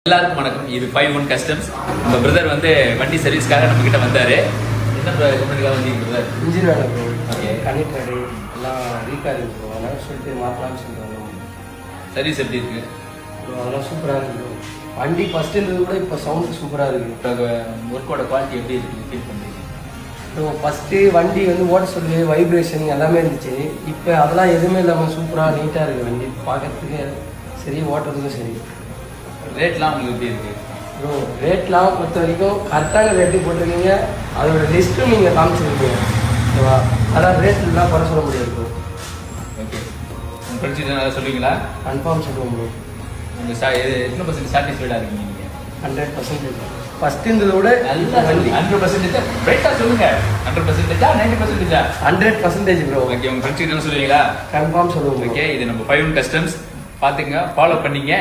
எல்லாருக்கும் வணக்கம். இது 5-1 கஸ்டம்ஸ். நம்ம பிரதர் வந்து வண்டி சர்வீஸ்க்காக நம்ம கிட்ட வந்தாரு. என்ன கம்பெனிக்காக வண்டி பிரதர்? இன்ஜின் வேலை ப்ரோ. ஓகே. கனெக்டரு எல்லாம் வீக்காக இருக்குது ப்ரோ. அதெல்லாம் சொல்லிட்டு மாற்றலாம்னு சொல்கிறாங்க. சர்வீஸ் எப்படி இருக்கு ப்ரோ அதெல்லாம் சூப்பராக இருக்குது ப்ரோ. வண்டி ஃபஸ்ட்டு இருந்தது கூட இப்போ சவுண்டு சூப்பராக இருக்குது. ஒர்க்கோட குவாலிட்டி எப்படி இருக்கு ஃபீல் பண்ணுறீங்க? ப்ரோ ஃபஸ்ட்டு வண்டி வந்து ஓட்ட சொல்லி வைப்ரேஷன் எல்லாமே இருந்துச்சு. இப்போ அதெல்லாம் எதுவுமே இல்லாமல் சூப்பராக நீட்டாக இருக்குது வண்டி. பார்க்கறதுக்கு சரி, ஓட்டுறதுக்கும் சரி. ரேட்லாம் உங்களுக்கு எப்படி இருக்கு ப்ரோ? ரேட்லாம் பொறுத்த வரைக்கும் கரெக்டான ரேட்டு போட்டிருக்கீங்க. அதோட லிஸ்ட்டும் நீங்கள் காமிச்சிருக்கீங்க. ஓகேவா? அதான் ரேட்லாம் குறை சொல்ல முடியாது ப்ரோ. ஓகே. உங்கள் ஃப்ரெண்ட்ஸ் நல்லா சொல்லுவீங்களா? கன்ஃபார்ம் சொல்லுவோம் ப்ரோ. உங்கள் எத்தனை பர்சன்ட் சாட்டிஸ்ஃபைடாக இருக்கீங்க நீங்கள்? 100%. ஃபஸ்ட் இருந்ததை விட நல்லா வண்டி 100% ரைட்டாக சொல்லுங்க. 100%, 90%? 100% ப்ரோ. ஓகே. உங்கள் ஃப்ரெண்ட்ஸ் என்ன சொல்லுவீங்களா? கன்ஃபார்ம் சொல்லுவோம். ஓகே. இது நம்ம 5-1 கஸ்டம்ஸ். பார்த்துங்க, ஃபாலோ பண்ணீங்க.